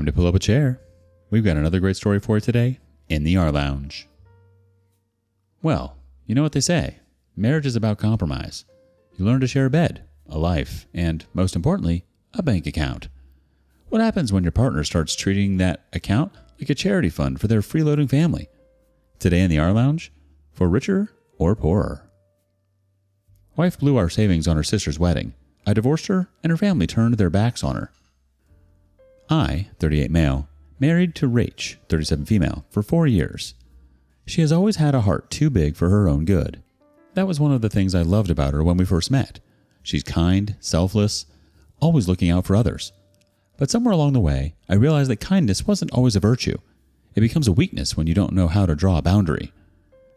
Time to pull up a chair. We've got another great story for you today in the rLounge. Well, you know what they say. Marriage is about compromise. You learn to share a bed, a life, and, most importantly, a bank account. What happens when your partner starts treating that account like a charity fund for their freeloading family? Today in the rLounge, for richer or poorer. Wife blew our savings on her sister's wedding. I divorced her, and her family turned their backs on her. I, 38 male, married to Rach, 37 female, for 4 years. She has always had a heart too big for her own good. That was one of the things I loved about her when we first met. She's kind, selfless, always looking out for others. But somewhere along the way, I realized that kindness wasn't always a virtue. It becomes a weakness when you don't know how to draw a boundary.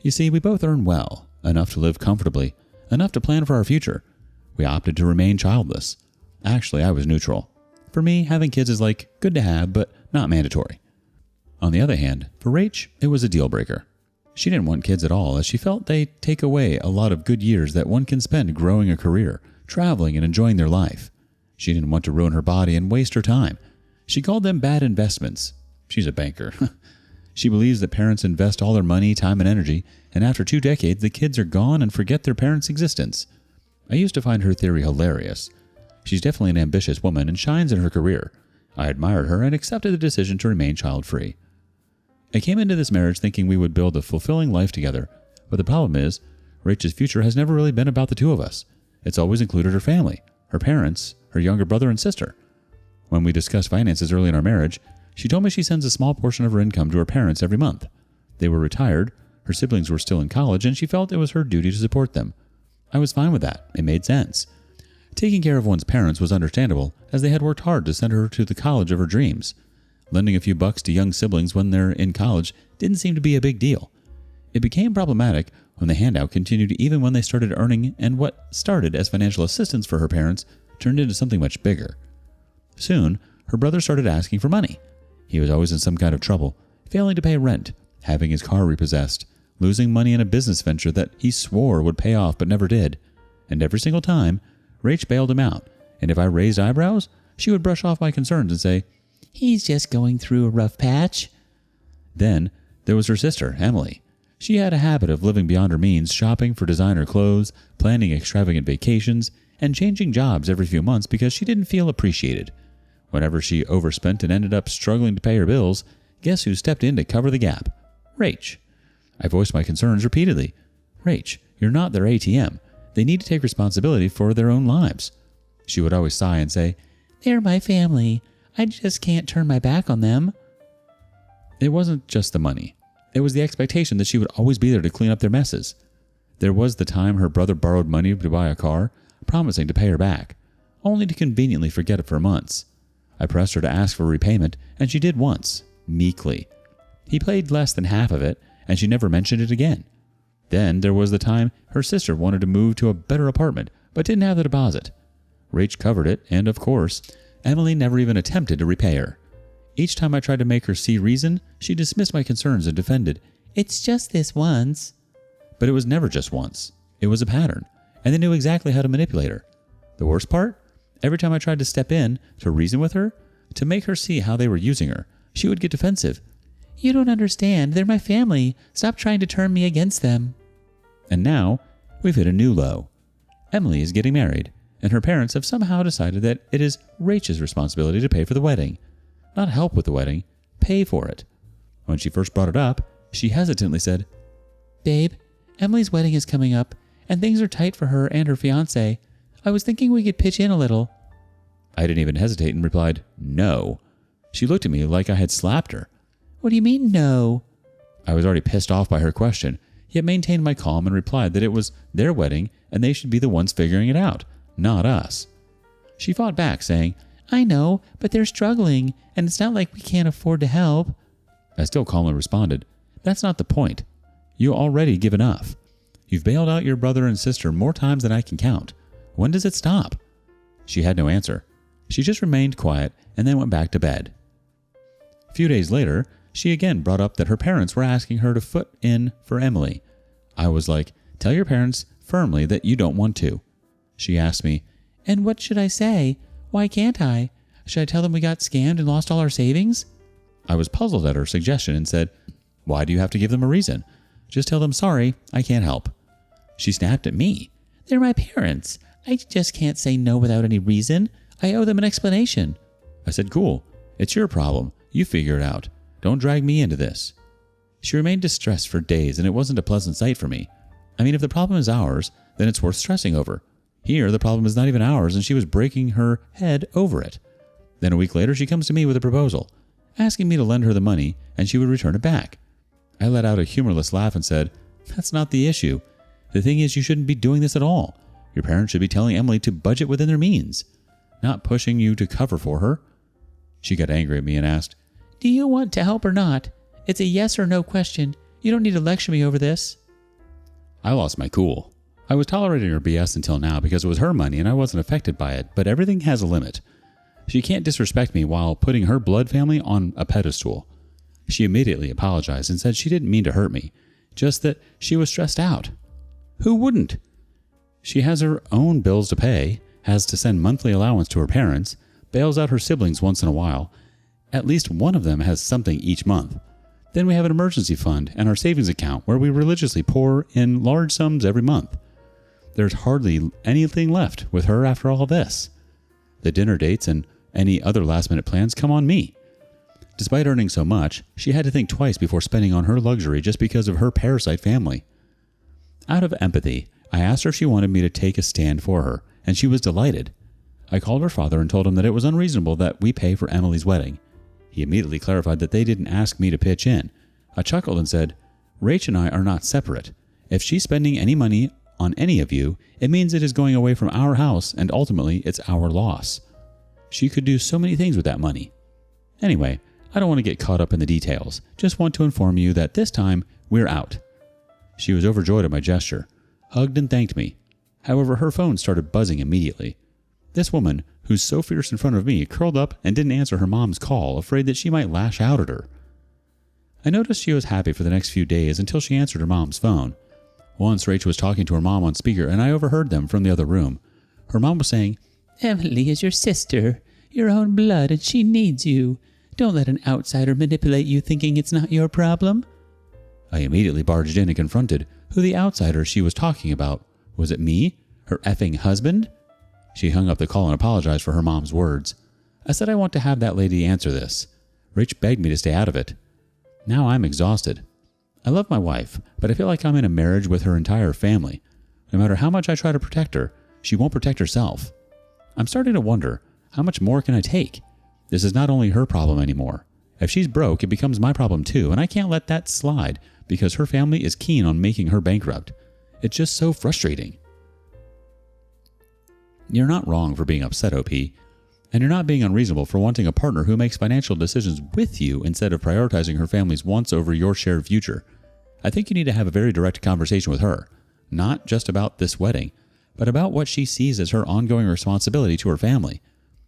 You see, we both earn well, enough to live comfortably, enough to plan for our future. We opted to remain childless. Actually, I was neutral. For me, having kids is like good to have, but not mandatory. On the other hand, for Rach, it was a deal breaker. She didn't want kids at all, as she felt they take away a lot of good years that one can spend growing a career, traveling, and enjoying their life. She didn't want to ruin her body and waste her time. She called them bad investments. She's a banker. She believes that parents invest all their money, time, and energy, and after 2 decades, the kids are gone and forget their parents' existence. I used to find her theory hilarious. She's definitely an ambitious woman and shines in her career. I admired her and accepted the decision to remain child-free. I came into this marriage thinking we would build a fulfilling life together, but the problem is, Rachel's future has never really been about the two of us. It's always included her family, her parents, her younger brother and sister. When we discussed finances early in our marriage, she told me she sends a small portion of her income to her parents every month. They were retired, her siblings were still in college, and she felt it was her duty to support them. I was fine with that. It made sense. Taking care of one's parents was understandable, as they had worked hard to send her to the college of her dreams. Lending a few bucks to young siblings when they're in college didn't seem to be a big deal. It became problematic when the handout continued even when they started earning, and what started as financial assistance for her parents turned into something much bigger. Soon, her brother started asking for money. He was always in some kind of trouble, failing to pay rent, having his car repossessed, losing money in a business venture that he swore would pay off but never did. And every single time, Rach bailed him out, and if I raised eyebrows, she would brush off my concerns and say, "He's just going through a rough patch." Then there was her sister, Emily. She had a habit of living beyond her means, shopping for designer clothes, planning extravagant vacations, and changing jobs every few months because she didn't feel appreciated. Whenever she overspent and ended up struggling to pay her bills, guess who stepped in to cover the gap? Rach. I voiced my concerns repeatedly. Rach, you're not their ATM. They need to take responsibility for their own lives. She would always sigh and say, "They're my family. I just can't turn my back on them." It wasn't just the money. It was the expectation that she would always be there to clean up their messes. There was the time her brother borrowed money to buy a car, promising to pay her back, only to conveniently forget it for months. I pressed her to ask for repayment, and she did once, meekly. He paid less than half of it, and she never mentioned it again. Then there was the time her sister wanted to move to a better apartment, but didn't have the deposit. Rach covered it, and of course, Emily never even attempted to repay her. Each time I tried to make her see reason, she dismissed my concerns and defended, "It's just this once." But it was never just once. It was a pattern, and they knew exactly how to manipulate her. The worst part? Every time I tried to step in, to reason with her, to make her see how they were using her, she would get defensive. "You don't understand. They're my family. Stop trying to turn me against them." And now, we've hit a new low. Emily is getting married, and her parents have somehow decided that it is Rachel's responsibility to pay for the wedding. Not help with the wedding, pay for it. When she first brought it up, she hesitantly said, "Babe, Emily's wedding is coming up, and things are tight for her and her fiancé. I was thinking we could pitch in a little." I didn't even hesitate and replied, "No." She looked at me like I had slapped her. "What do you mean, no?" I was already pissed off by her question, yet maintained my calm and replied that it was their wedding and they should be the ones figuring it out, not us. She fought back, saying, "I know, but they're struggling, and it's not like we can't afford to help." I still calmly responded, "That's not the point. You already give enough. You've bailed out your brother and sister more times than I can count. When does it stop?" She had no answer. She just remained quiet and then went back to bed. A few days later, she again brought up that her parents were asking her to foot in for Emily. I was like, "Tell your parents firmly that you don't want to." She asked me, "And what should I say? Why can't I? Should I tell them we got scammed and lost all our savings? I was puzzled at her suggestion and said, why do you have to give them a reason? Just tell them, sorry, I can't help. She snapped at me. They're my parents. I just can't say no without any reason. I owe them an explanation. I said, cool. It's your problem. You figure it out. Don't drag me into this. She remained distressed for days, and it wasn't a pleasant sight for me. I mean, if the problem is ours, then it's worth stressing over. Here, the problem is not even ours, and she was breaking her head over it. Then a week later, she comes to me with a proposal, asking me to lend her the money, and she would return it back. I let out a humorless laugh and said, that's not the issue. The thing is, you shouldn't be doing this at all. Your parents should be telling Emily to budget within their means, not pushing you to cover for her. She got angry at me and asked, do you want to help or not? It's a yes or no question. You don't need to lecture me over this. I lost my cool. I was tolerating her BS until now because it was her money and I wasn't affected by it, but everything has a limit. She can't disrespect me while putting her blood family on a pedestal. She immediately apologized and said she didn't mean to hurt me, just that she was stressed out. Who wouldn't? She has her own bills to pay, has to send monthly allowance to her parents, bails out her siblings once in a while. At least one of them has something each month. Then we have an emergency fund and our savings account where we religiously pour in large sums every month. There's hardly anything left with her after all this. The dinner dates and any other last-minute plans come on me. Despite earning so much, she had to think twice before spending on her luxury just because of her parasite family. Out of empathy, I asked her if she wanted me to take a stand for her, and she was delighted. I called her father and told him that it was unreasonable that we pay for Emily's wedding. He immediately clarified that they didn't ask me to pitch in. I chuckled and said, Rach and I are not separate. If she's spending any money on any of you, it means it is going away from our house and ultimately it's our loss. She could do so many things with that money. Anyway, I don't want to get caught up in the details. Just want to inform you that this time we're out. She was overjoyed at my gesture, hugged and thanked me. However, her phone started buzzing immediately. This woman, who's so fierce in front of me, curled up and didn't answer her mom's call, afraid that she might lash out at her. I noticed she was happy for the next few days until she answered her mom's phone. Once, Rachel was talking to her mom on speaker, and I overheard them from the other room. Her mom was saying, Emily is your sister, your own blood, and she needs you. Don't let an outsider manipulate you thinking it's not your problem. I immediately barged in and confronted who the outsider she was talking about. Was it me? Her effing husband? She hung up the call and apologized for her mom's words. I said I want to have that lady answer this. Rach begged me to stay out of it. Now I'm exhausted. I love my wife, but I feel like I'm in a marriage with her entire family. No matter how much I try to protect her, she won't protect herself. I'm starting to wonder, how much more can I take? This is not only her problem anymore. If she's broke, it becomes my problem too, and I can't let that slide because her family is keen on making her bankrupt. It's just so frustrating. You're not wrong for being upset, OP, and you're not being unreasonable for wanting a partner who makes financial decisions with you instead of prioritizing her family's wants over your shared future. I think you need to have a very direct conversation with her, not just about this wedding, but about what she sees as her ongoing responsibility to her family.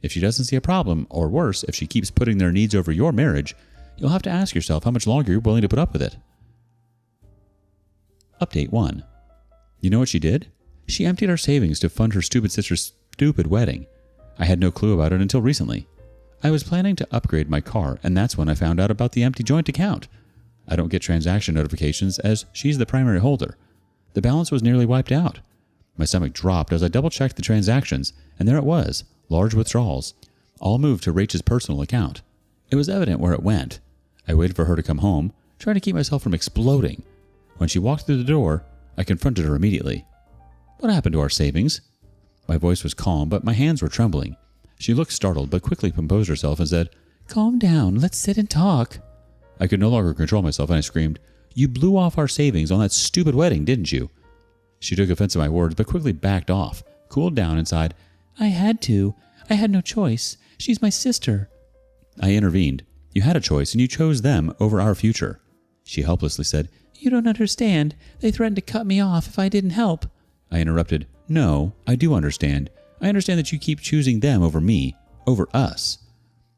If she doesn't see a problem, or worse, if she keeps putting their needs over your marriage, you'll have to ask yourself how much longer you're willing to put up with it. Update 1. You know what she did? She emptied our savings to fund her stupid sister's stupid wedding. I had no clue about it until recently. I was planning to upgrade my car, and that's when I found out about the empty joint account. I don't get transaction notifications as she's the primary holder. The balance was nearly wiped out. My stomach dropped as I double-checked the transactions, and there it was, large withdrawals, all moved to Rach's personal account. It was evident where it went. I waited for her to come home, trying to keep myself from exploding. When she walked through the door, I confronted her immediately. What happened to our savings? My voice was calm, but my hands were trembling. She looked startled, but quickly composed herself and said, Calm down, let's sit and talk. I could no longer control myself, and I screamed, You blew off our savings on that stupid wedding, didn't you? She took offense at my words, but quickly backed off, cooled down, and sighed, I had to. I had no choice. She's my sister. I intervened. You had a choice, and you chose them over our future. She helplessly said, You don't understand. They threatened to cut me off if I didn't help. I interrupted, No, I do understand. I understand that you keep choosing them over me, over us.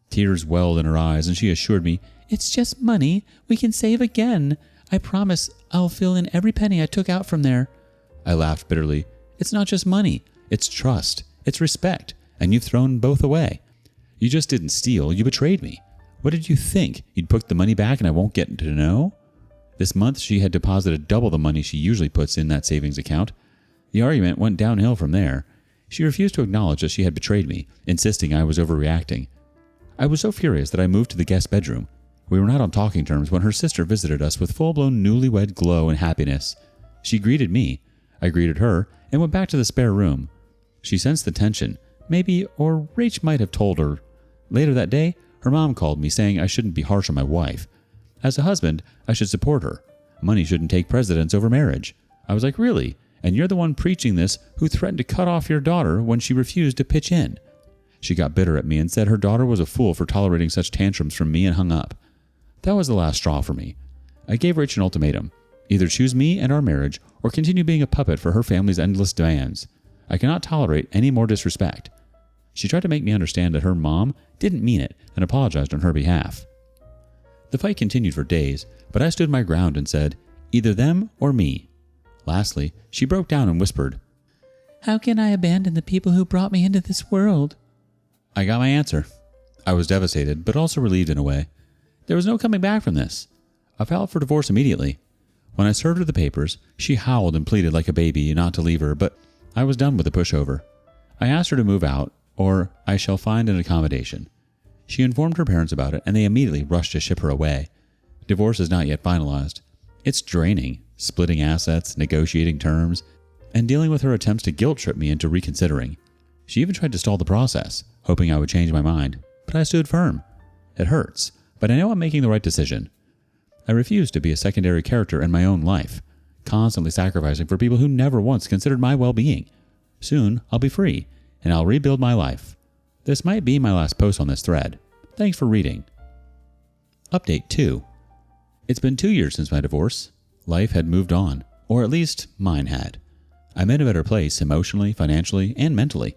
Tears welled in her eyes, and she assured me, It's just money. We can save again. I promise I'll fill in every penny I took out from there. I laughed bitterly. It's not just money. It's trust. It's respect. And you've thrown both away. You just didn't steal, you betrayed me. What did you think? You'd put the money back and I won't get to know? This month she had deposited double the money she usually puts in that savings account. The argument went downhill from there. She refused to acknowledge that she had betrayed me, insisting I was overreacting. I was so furious that I moved to the guest bedroom. We were not on talking terms when her sister visited us with full-blown newlywed glow and happiness. She greeted me. I greeted her and went back to the spare room. She sensed the tension, maybe, or Rach might have told her. Later that day, her mom called me saying I shouldn't be harsh on my wife. As a husband, I should support her. Money shouldn't take precedence over marriage. I was like, really? And you're the one preaching this who threatened to cut off your daughter when she refused to pitch in. She got bitter at me and said her daughter was a fool for tolerating such tantrums from me and hung up. That was the last straw for me. I gave Rach an ultimatum. Either choose me and our marriage or continue being a puppet for her family's endless demands. I cannot tolerate any more disrespect. She tried to make me understand that her mom didn't mean it and apologized on her behalf. The fight continued for days, but I stood my ground and said, either them or me. Lastly, she broke down and whispered, "How can I abandon the people who brought me into this world?" I got my answer. I was devastated, but also relieved in a way. There was no coming back from this. I filed for divorce immediately. When I served her the papers, she howled and pleaded like a baby not to leave her, but I was done with the pushover. I asked her to move out, or I shall find an accommodation. She informed her parents about it, and they immediately rushed to ship her away. Divorce is not yet finalized. It's draining, splitting assets, negotiating terms, and dealing with her attempts to guilt-trip me into reconsidering. She even tried to stall the process, hoping I would change my mind, but I stood firm. It hurts, but I know I'm making the right decision. I refuse to be a secondary character in my own life, constantly sacrificing for people who never once considered my well-being. Soon, I'll be free, and I'll rebuild my life. This might be my last post on this thread. Thanks for reading. Update 2. It's been 2 years since my divorce. Life had moved on, or at least mine had. I'm in a better place emotionally, financially, and mentally.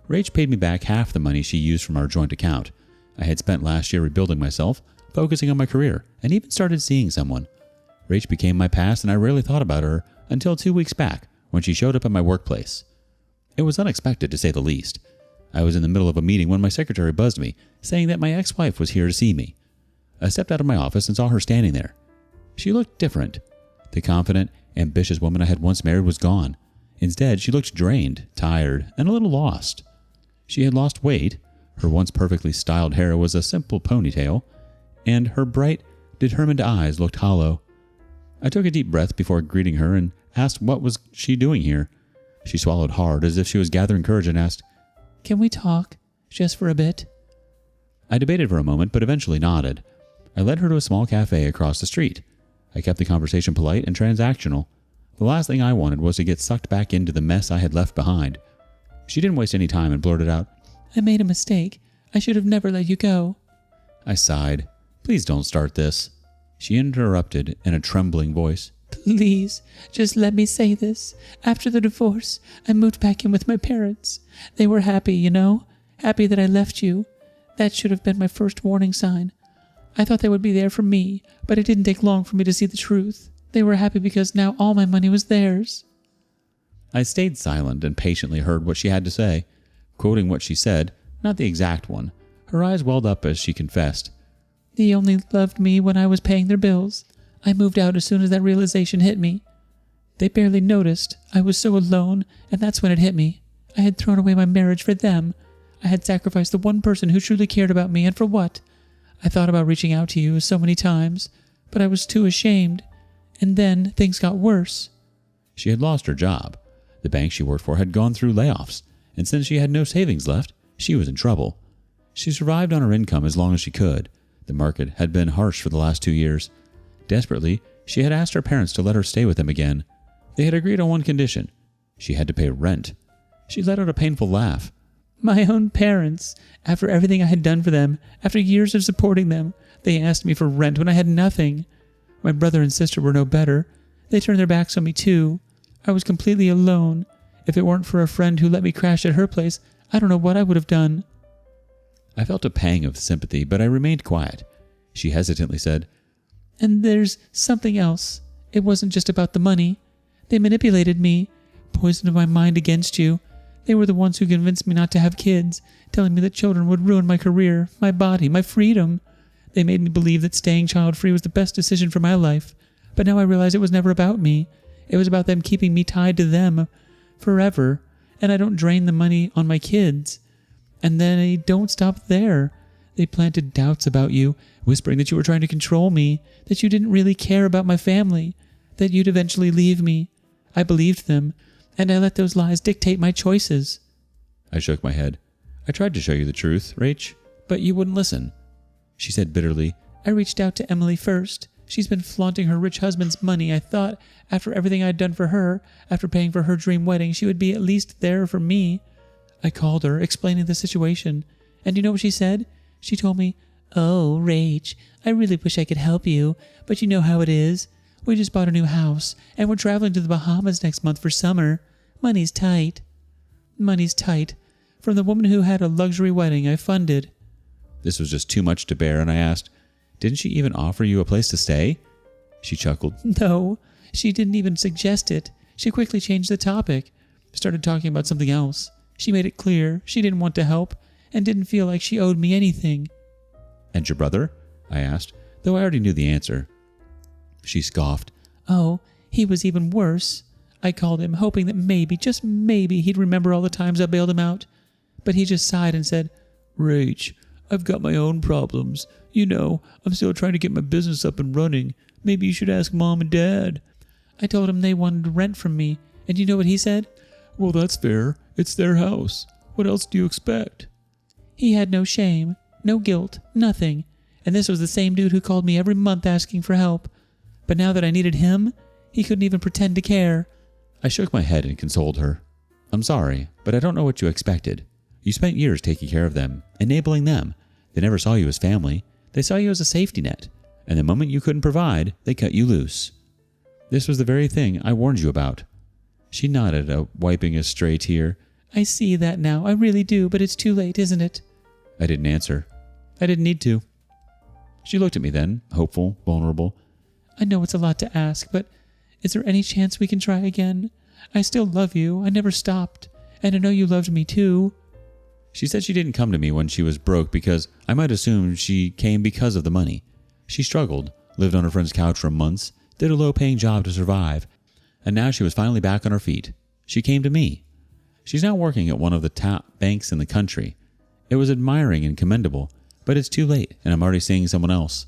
Rach paid me back half the money she used from our joint account. I had spent last year rebuilding myself, focusing on my career, and even started seeing someone. Rach became my past, and I rarely thought about her until 2 weeks back when she showed up at my workplace. It was unexpected, to say the least. I was in the middle of a meeting when my secretary buzzed me, saying that my ex-wife was here to see me. I stepped out of my office and saw her standing there. She looked different. The confident, ambitious woman I had once married was gone. Instead, she looked drained, tired, and a little lost. She had lost weight. Her once perfectly styled hair was a simple ponytail, and her bright, determined eyes looked hollow. I took a deep breath before greeting her and asked what was she doing here. She swallowed hard as if she was gathering courage and asked, "Can we talk? Just for a bit?" I debated for a moment, but eventually nodded. I led her to a small cafe across the street. I kept the conversation polite and transactional. The last thing I wanted was to get sucked back into the mess I had left behind. She didn't waste any time and blurted out, "I made a mistake. I should have never let you go." I sighed. "Please don't start this." She interrupted in a trembling voice. "Please, just let me say this. After the divorce, I moved back in with my parents. They were happy, you know? Happy that I left you. That should have been my first warning sign. I thought they would be there for me, but it didn't take long for me to see the truth. They were happy because now all my money was theirs." I stayed silent and patiently heard what she had to say. Quoting what she said, not the exact one, her eyes welled up as she confessed. "They only loved me when I was paying their bills. I moved out as soon as that realization hit me. They barely noticed. I was so alone, and that's when it hit me. I had thrown away my marriage for them. I had sacrificed the one person who truly cared about me, and for what? I thought about reaching out to you so many times, but I was too ashamed. And then things got worse." She had lost her job. The bank she worked for had gone through layoffs, and since she had no savings left, she was in trouble. She survived on her income as long as she could. The market had been harsh for the last 2 years. Desperately, she had asked her parents to let her stay with them again. They had agreed on one condition. She had to pay rent. She let out a painful laugh. "My own parents. After everything I had done for them, after years of supporting them, they asked me for rent when I had nothing. My brother and sister were no better. They turned their backs on me too. I was completely alone. If it weren't for a friend who let me crash at her place, I don't know what I would have done." I felt a pang of sympathy, but I remained quiet. She hesitantly said, "And there's something else. It wasn't just about the money. They manipulated me, poisoned my mind against you. They were the ones who convinced me not to have kids, telling me that children would ruin my career, my body, my freedom. They made me believe that staying child-free was the best decision for my life. But now I realize it was never about me. It was about them keeping me tied to them forever. And I don't drain the money on my kids. And then they don't stop there. They planted doubts about you, whispering that you were trying to control me, that you didn't really care about my family, that you'd eventually leave me. I believed them, and I let those lies dictate my choices. I shook my head. I tried to show you the truth, Rach, but you wouldn't listen. She said bitterly, I reached out to Emily first. She's been flaunting her rich husband's money. I thought, after everything I'd done for her, after paying for her dream wedding, she would be at least there for me. I called her, explaining the situation, and you know what she said? She told me, Oh, Rach, I really wish I could help you, but you know how it is. We just bought a new house, and we're traveling to the Bahamas next month for summer. Money's tight. Money's tight. From the woman who had a luxury wedding I funded. This was just too much to bear, and I asked, Didn't she even offer you a place to stay? She chuckled. No, she didn't even suggest it. She quickly changed the topic, started talking about something else. She made it clear she didn't want to help, and didn't feel like she owed me anything. And your brother? I asked, though I already knew the answer. She scoffed. Oh, he was even worse. I called him, hoping that maybe, just maybe, he'd remember all the times I bailed him out. But he just sighed and said, Rach, I've got my own problems. You know, I'm still trying to get my business up and running. Maybe you should ask Mom and Dad. I told him they wanted rent from me, and you know what he said? Well, that's fair. It's their house. What else do you expect? He had no shame, no guilt, nothing. And this was the same dude who called me every month asking for help. But now that I needed him, he couldn't even pretend to care. I shook my head and consoled her. I'm sorry, but I don't know what you expected. You spent years taking care of them, enabling them. They never saw you as family. They saw you as a safety net. And the moment you couldn't provide, they cut you loose. This was the very thing I warned you about. She nodded, wiping a stray tear. I see that now. I really do, but it's too late, isn't it? I didn't answer. I didn't need to. She looked at me then, hopeful, vulnerable. I know it's a lot to ask, but is there any chance we can try again? I still love you. I never stopped. And I know you loved me too. She said she didn't come to me when she was broke because I might assume she came because of the money. She struggled, lived on her friend's couch for months, did a low-paying job to survive, and now she was finally back on her feet. She came to me. She's now working at one of the top banks in the country. It was admiring and commendable, but it's too late and I'm already seeing someone else.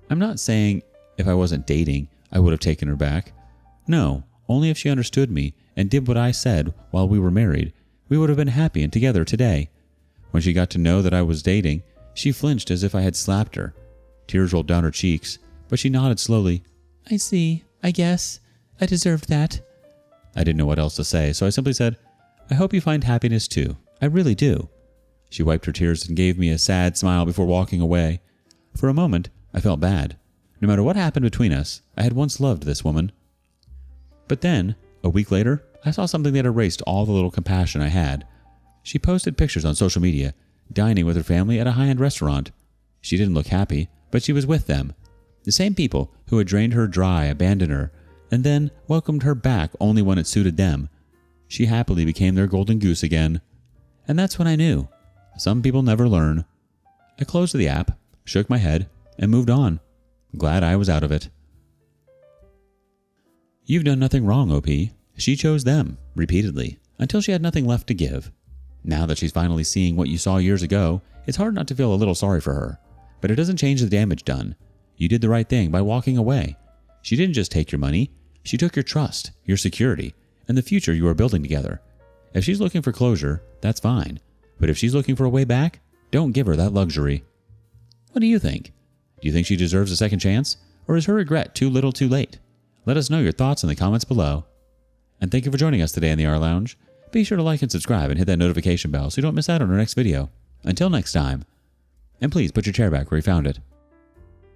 I'm not saying if I wasn't dating, I would have taken her back. No, only if she understood me and did what I said while we were married, we would have been happy and together today. When she got to know that I was dating, she flinched as if I had slapped her. Tears rolled down her cheeks, but she nodded slowly. I see. I guess. I deserved that. I didn't know what else to say, so I simply said, I hope you find happiness too. I really do. She wiped her tears and gave me a sad smile before walking away. For a moment, I felt bad. No matter what happened between us, I had once loved this woman. But then, a week later, I saw something that erased all the little compassion I had. She posted pictures on social media, dining with her family at a high-end restaurant. She didn't look happy, but she was with them. The same people who had drained her dry abandoned her, and then welcomed her back only when it suited them. She happily became their golden goose again. And that's when I knew. Some people never learn. I closed the app, shook my head, and moved on. Glad I was out of it. You've done nothing wrong, OP. She chose them, repeatedly, until she had nothing left to give. Now that she's finally seeing what you saw years ago, it's hard not to feel a little sorry for her. But it doesn't change the damage done. You did the right thing by walking away. She didn't just take your money. She took your trust, your security, and the future you are building together. If she's looking for closure, that's fine. But if she's looking for a way back, don't give her that luxury. What do you think? Do you think she deserves a second chance? Or is her regret too little too late? Let us know your thoughts in the comments below. And thank you for joining us today in the rLounge. Be sure to like and subscribe and hit that notification bell so you don't miss out on our next video. Until next time. And please put your chair back where you found it.